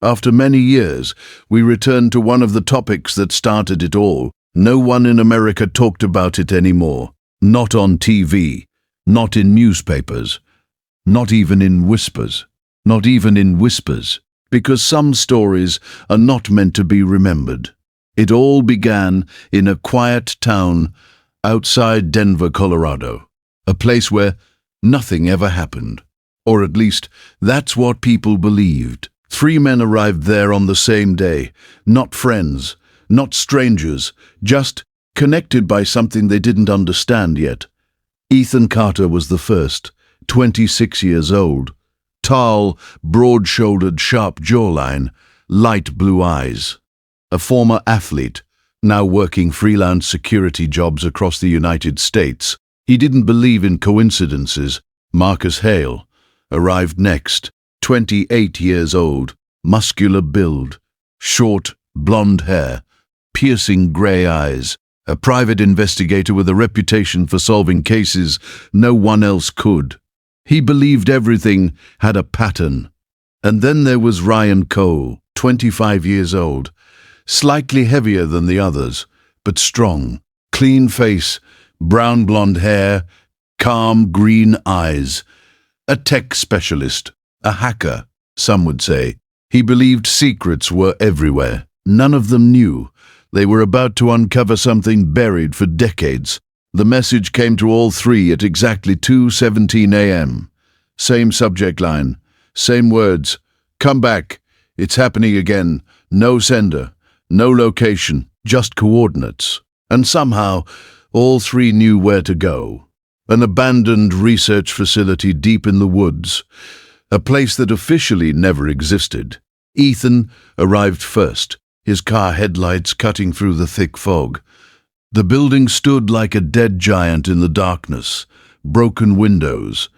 After many years, we returned to one of the topics that started it all. No one in America talked about it anymore. Not on TV, not in newspapers, not even in whispers. Not even in whispers, because some stories are not meant to be remembered. It all began in a quiet town outside Denver, Colorado, a place where nothing ever happened. Or at least, that's what people believed. 3 men arrived there on the same day, not friends, not strangers, just connected by something they didn't understand yet. Ethan Carter was the first, 26 years old. Tall, broad-shouldered, sharp jawline, light blue eyes. A former athlete, now working freelance security jobs across the United States. He didn't believe in coincidences. Marcus Hale arrived next, 28 years old, muscular build, short, blonde hair, piercing grey eyes, a private investigator with a reputation for solving cases no one else could. He believed everything had a pattern. And then there was Ryan Cole, 25 years old, slightly heavier than the others, but strong, clean face, brown blonde hair, calm green eyes. A tech specialist, a hacker, some would say. He believed secrets were everywhere. None of them knew. They were about to uncover something buried for decades. The message came to all three at exactly 2:17 a.m. Same subject line, same words. Come back. It's happening again. No sender, no location, just coordinates. And somehow, all three knew where to go. An abandoned research facility deep in the woods. A place that officially never existed. Ethan arrived first, his car headlights cutting through the thick fog. The building stood like a dead giant in the darkness. Broken windows,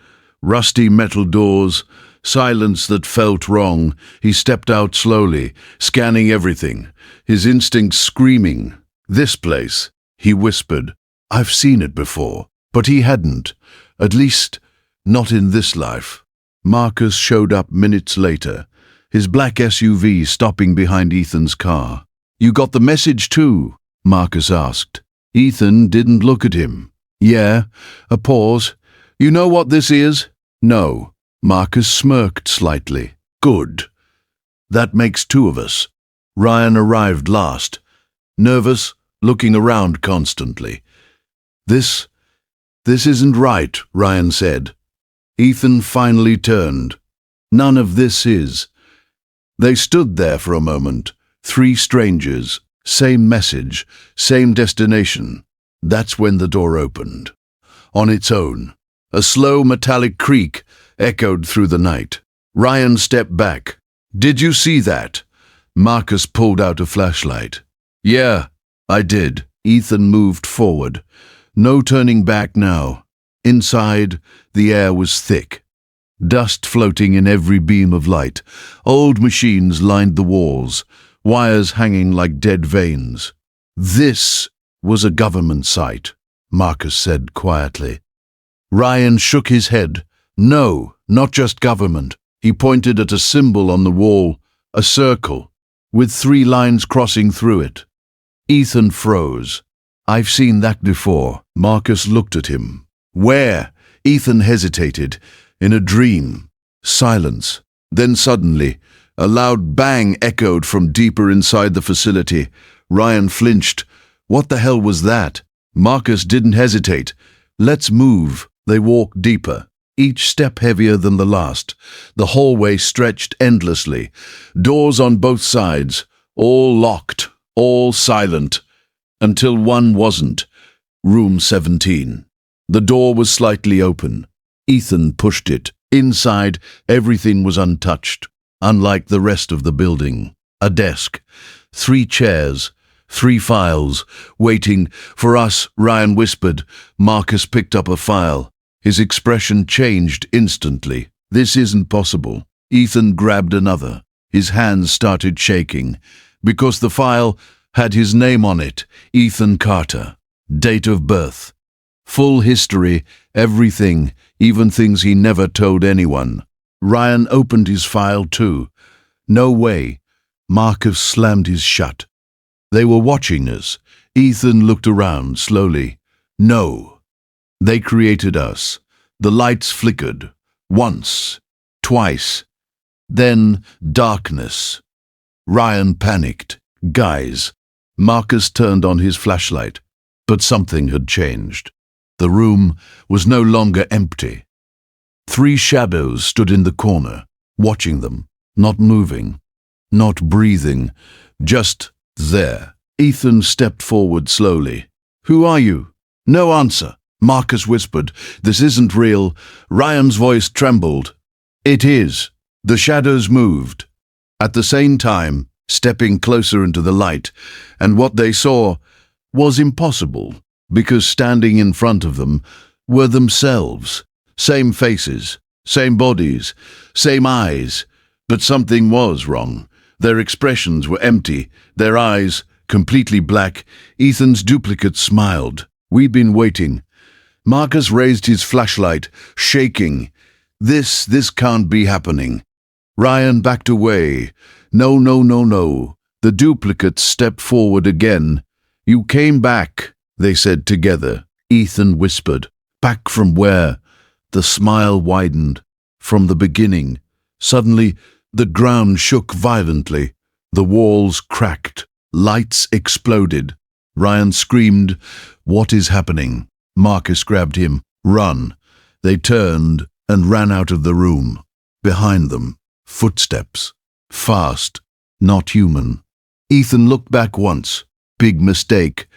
rusty metal doors, silence that felt wrong. He stepped out slowly, scanning everything, his instincts screaming. This place, he whispered. I've seen it before. But he hadn't, at least not in this life. Marcus showed up minutes later, his black SUV stopping behind Ethan's car. You got the message too? Marcus asked. Ethan didn't look at him. Yeah, a pause. You know what this is? No. Marcus smirked slightly. Good. That makes 2 of us. Ryan arrived last, nervous, looking around constantly. This isn't right, Ryan said. Ethan finally turned. None of this is. They stood there for a moment, 3 strangers, same message, same destination. That's when the door opened. On its own, a slow metallic creak echoed through the night. Ryan stepped back. Did you see that? Marcus pulled out a flashlight. Yeah, I did. Ethan moved forward. No turning back now. Inside, the air was thick. Dust floating in every beam of light. Old machines lined the walls, wires hanging like dead veins. This was a government site, Marcus said quietly. Ryan shook his head. No, not just government. He pointed at a symbol on the wall, a circle, with 3 lines crossing through it. Ethan froze. I've seen that before. Marcus looked at him. Where? Ethan hesitated. In a dream. Silence. Then suddenly, a loud bang echoed from deeper inside the facility. Ryan flinched. What the hell was that? Marcus didn't hesitate. Let's move. They walked deeper, each step heavier than the last. The hallway stretched endlessly. Doors on both sides, all locked, all silent. Until one wasn't. Room 17. The door was slightly open. Ethan pushed it. Inside, everything was untouched, unlike the rest of the building. A desk, 3 chairs, 3 files, waiting for us, Ryan whispered. Marcus picked up a file. His expression changed instantly. This isn't possible. Ethan grabbed another. His hands started shaking, because the file had his name on it, Ethan Carter. Date of birth. Full history, everything, even things he never told anyone. Ryan opened his file too. No way. Marcus slammed his shut. They were watching us. Ethan looked around slowly. No. They created us. The lights flickered. Once. Twice. Then darkness. Ryan panicked. Guys. Marcus turned on his flashlight. But something had changed. The room was no longer empty. 3 shadows stood in the corner, watching them, not moving, not breathing, just there. Ethan stepped forward slowly. "Who are you?" "No answer," Marcus whispered. "This isn't real." Ryan's voice trembled. "It is." The shadows moved. At the same time, stepping closer into the light, and what they saw was impossible, because standing in front of them were themselves. Same faces, same bodies, same eyes, but something was wrong. Their expressions were empty, their eyes completely black. Ethan's duplicate smiled. "We've been waiting." Marcus raised his flashlight, shaking. This can't be happening." Ryan backed away. No, no, no, no." The duplicates stepped forward again. "You came back," they said together. Ethan whispered. "Back from where?" The smile widened. "From the beginning." Suddenly, the ground shook violently. The walls cracked. Lights exploded. Ryan screamed, "What is happening?" Marcus grabbed him. "Run." They turned and ran out of the room. Behind them, footsteps. Fast, not human. Ethan looked back once. Big mistake,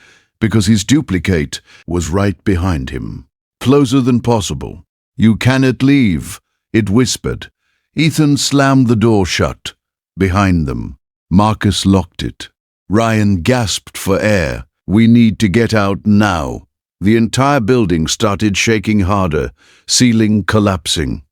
because his duplicate was right behind him. Closer than possible. "You cannot leave," it whispered. Ethan slammed the door shut. Behind them, Marcus locked it. Ryan gasped for air. "We need to get out now." The entire building started shaking harder, ceiling collapsing.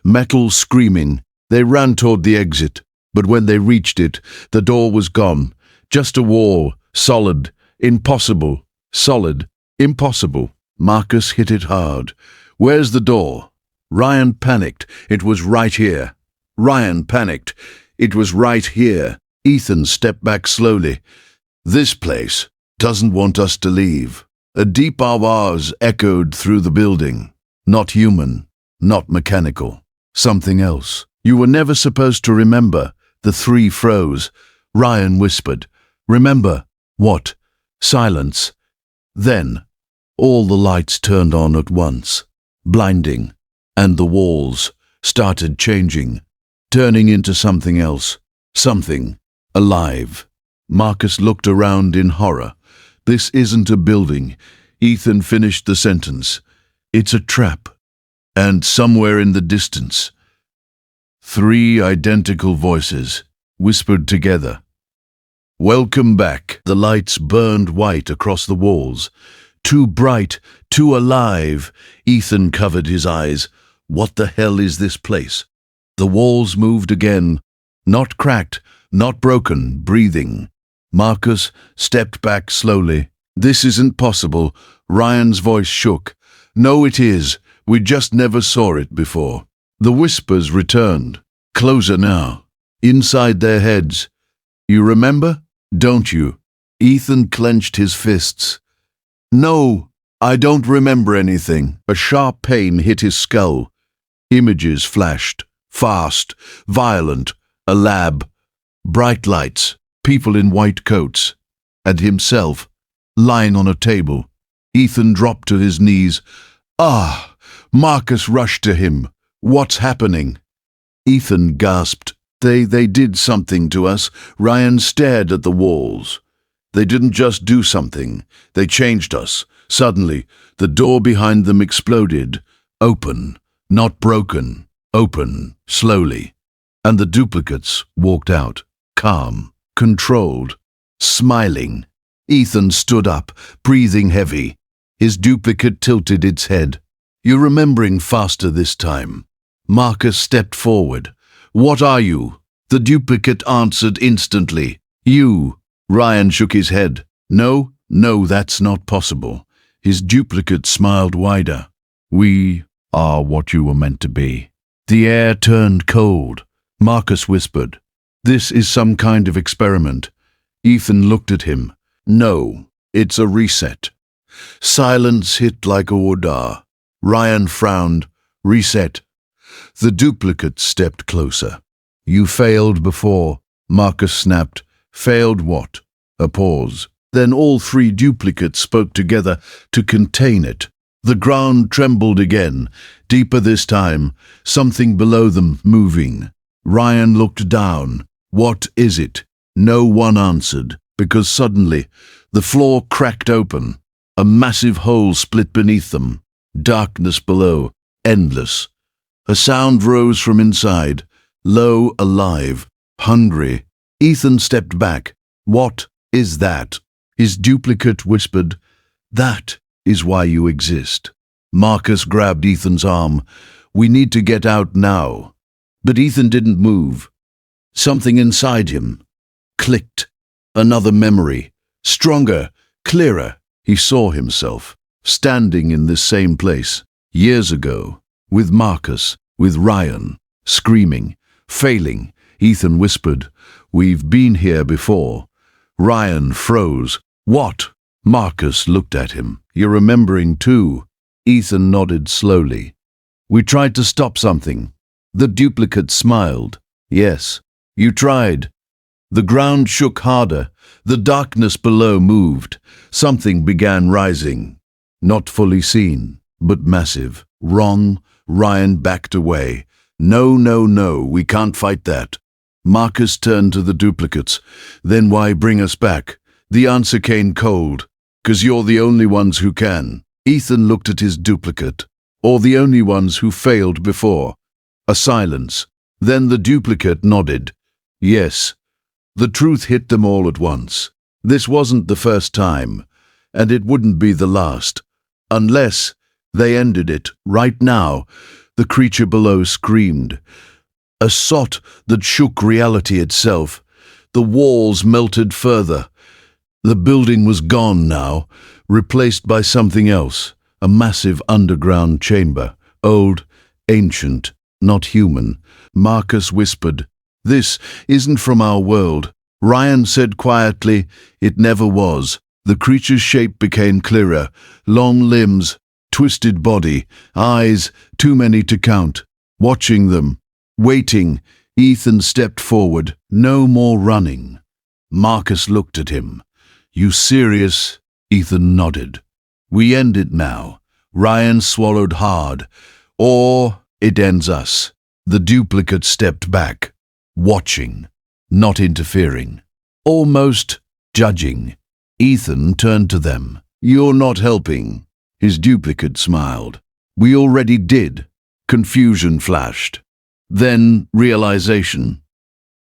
Metal screaming. They ran toward the exit, but when they reached it, the door was gone. Just a wall, solid, impossible, solid, impossible. Marcus hit it hard. "Where's the door?" Ryan panicked. "It was right here." Ryan panicked. "It was right here." Ethan stepped back slowly. "This place doesn't want us to leave." A deep awaz echoed through the building. Not human, not mechanical. Something else. "You were never supposed to remember." The 3 froze. Ryan whispered, "Remember what?" Silence. Then, all the lights turned on at once, blinding, and the walls started changing, turning into something else, something alive. Marcus looked around in horror. "This isn't a building." Ethan finished the sentence. "It's a trap." And somewhere in the distance, 3 identical voices whispered together. "Welcome back." The lights burned white across the walls. Too bright, too alive. Ethan covered his eyes. What the hell is this place? The walls moved again. Not cracked, not broken, breathing. Marcus stepped back slowly. "This isn't possible." Ryan's voice shook. "No, it is. We just never saw it before." The whispers returned. Closer now. Inside their heads. "You remember? Don't you?" Ethan clenched his fists. "No, I don't remember anything." A sharp pain hit his skull. Images flashed. Fast, violent. A lab. Bright lights. People in white coats. And himself, lying on a table. Ethan dropped to his knees. "Ah!" Marcus rushed to him. "What's happening?" Ethan gasped. They did something to us." Ryan stared at the walls. "They didn't just do something. They changed us." Suddenly, the door behind them exploded. Open, not broken. Open, slowly. And the duplicates walked out. Calm, controlled, smiling. Ethan stood up, breathing heavy. His duplicate tilted its head. "You're remembering faster this time." Marcus stepped forward. "What are you?" The duplicate answered instantly. "You." Ryan shook his head. No, that's not possible." His duplicate smiled wider. "We are what you were meant to be." The air turned cold. Marcus whispered, This is some kind of experiment. Ethan looked at him. No, it's a reset. Silence hit like a order. Ryan frowned. Reset. The duplicate stepped closer. You failed before. Marcus snapped. Failed what? A pause. Then all three duplicates spoke together to contain it. The ground trembled again, deeper this time, something below them moving. Ryan looked down. What is it? No one answered, because suddenly the floor cracked open. A massive hole split beneath them. Darkness below, endless. A sound rose from inside, low, alive, hungry. Ethan stepped back. What is that? His duplicate whispered, That is why you exist. Marcus grabbed Ethan's arm. We need to get out now. But Ethan didn't move. Something inside him clicked. Another memory. Stronger, clearer. He saw himself, standing in this same place, years ago, with Marcus, with Ryan, screaming, failing. Ethan whispered, We've been here before. Ryan froze. What? Marcus looked at him. You're remembering too. Ethan nodded slowly. We tried to stop something. The duplicate smiled. Yes, you tried. The ground shook harder. The darkness below moved. Something began rising. Not fully seen, but massive. Wrong. Ryan backed away. No, no, no, we can't fight that. Marcus turned to the duplicates. Then why bring us back? The answer came cold. 'Cause you're the only ones who can. Ethan looked at his duplicate. Or the only ones who failed before. A silence. Then the duplicate nodded. Yes. The truth hit them all at once. This wasn't the first time, and it wouldn't be the last. Unless they ended it right now. The creature below screamed. A sot that shook reality itself. The walls melted further. The building was gone now, replaced by something else, a massive underground chamber, old, ancient, not human. Marcus whispered, This isn't from our world. Ryan said quietly, It never was. The creature's shape became clearer, long limbs, twisted body, eyes, too many to count. Watching them, waiting, Ethan stepped forward. No more running. Marcus looked at him. You serious? Ethan nodded. We end it now. Ryan swallowed hard. Or it ends us. The duplicate stepped back, watching, not interfering, almost judging. Ethan turned to them. You're not helping. His duplicate smiled. We already did. Confusion flashed. Then realization.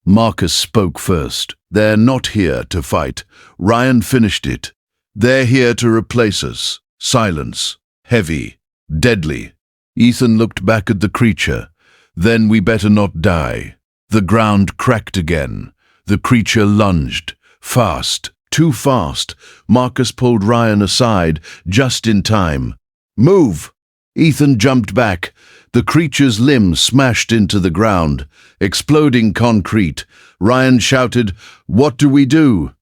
Marcus spoke first. They're not here to fight. Ryan finished it. They're here to replace us. Silence. Heavy. Deadly. Ethan looked back at the creature. Then we better not die. The ground cracked again. The creature lunged. Fast. Too fast. Marcus pulled Ryan aside, just in time. Move! Ethan jumped back. The creature's limbs smashed into the ground, exploding concrete. Ryan shouted, What do we do?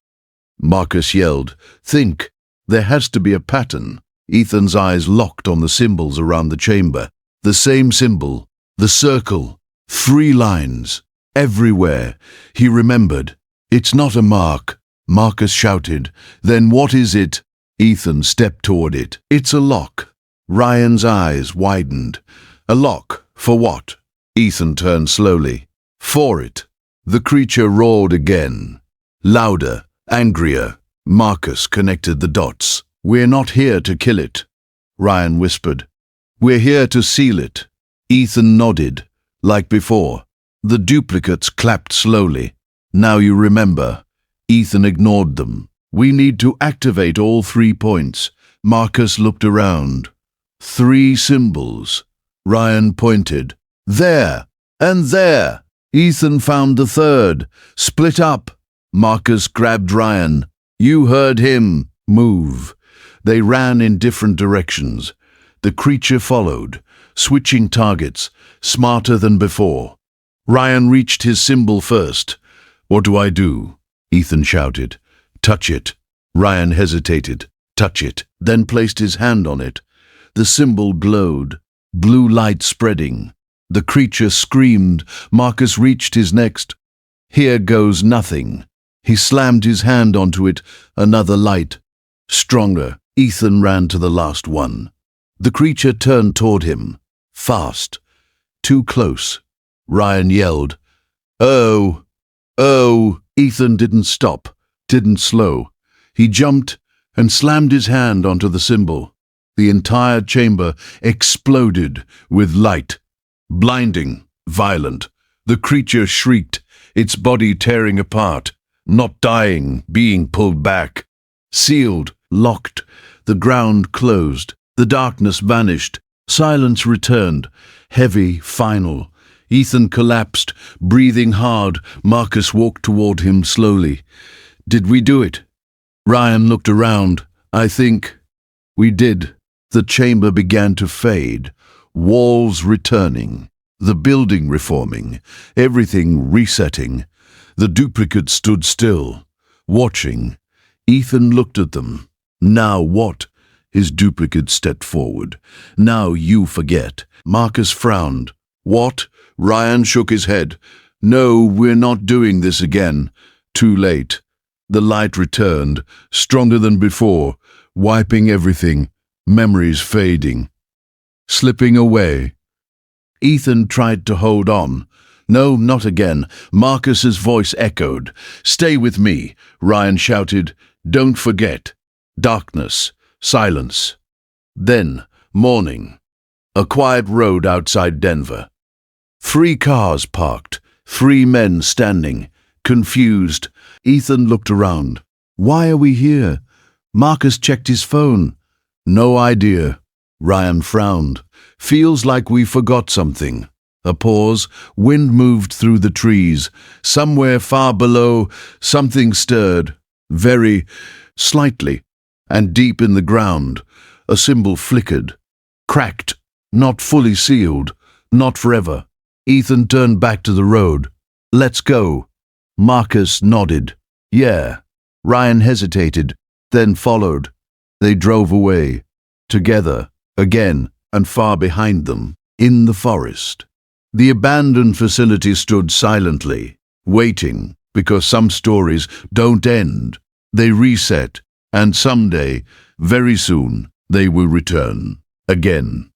Marcus yelled, Think. There has to be a pattern. Ethan's eyes locked on the symbols around the chamber. The same symbol. The circle. 3 lines. Everywhere. He remembered. It's not a mark. Marcus shouted. Then what is it? Ethan stepped toward it. It's a lock. Ryan's eyes widened. A lock? For what? Ethan turned slowly. For it. The creature roared again. Louder, angrier. Marcus connected the dots. We're not here to kill it. Ryan whispered. We're here to seal it. Ethan nodded, like before. The duplicates clapped slowly. Now you remember. Ethan ignored them. We need to activate all 3 points. Marcus looked around. 3 symbols. Ryan pointed. There! And there! Ethan found the 3rd. Split up. Marcus grabbed Ryan. You heard him. Move. They ran in different directions. The creature followed, switching targets, smarter than before. Ryan reached his symbol first. What do I do? Ethan shouted. Touch it. Ryan hesitated. Touch it, then placed his hand on it. The symbol glowed, blue light spreading. The creature screamed. Marcus reached his next. Here goes nothing. He slammed his hand onto it. Another light. Stronger. Ethan ran to the last one. The creature turned toward him. Fast. Too close. Ryan yelled. Oh! Oh! Ethan didn't stop, didn't slow. He jumped and slammed his hand onto the symbol. The entire chamber exploded with light. Blinding, violent. The creature shrieked, its body tearing apart, not dying, being pulled back. Sealed, locked, the ground closed. The darkness vanished. Silence returned, heavy, final. Ethan collapsed, breathing hard. Marcus walked toward him slowly. Did we do it? Ryan looked around. I think we did. The chamber began to fade, walls returning, the building reforming, everything resetting. The duplicate stood still, watching. Ethan looked at them. Now what? His duplicate stepped forward. Now you forget. Marcus frowned. What? Ryan shook his head. No, we're not doing this again. Too late. The light returned, stronger than before, wiping everything, memories fading, slipping away. Ethan tried to hold on. No, not again. Marcus's voice echoed. Stay with me, Ryan shouted. Don't forget. Darkness, silence. Then, morning. A quiet road outside Denver. 3 cars parked, 3 men standing, confused. Ethan looked around. Why are we here? Marcus checked his phone. No idea. Ryan frowned. Feels like we forgot something. A pause. Wind moved through the trees. Somewhere far below, something stirred. Very slightly. And deep in the ground, a symbol flickered. Cracked. Not fully sealed. Not forever. Ethan turned back to the road. Let's go. Marcus nodded. Yeah. Ryan hesitated, then followed. They drove away. Together, again, and far behind them, in the forest. The abandoned facility stood silently, waiting, because some stories don't end. They reset, and someday, very soon, they will return. Again.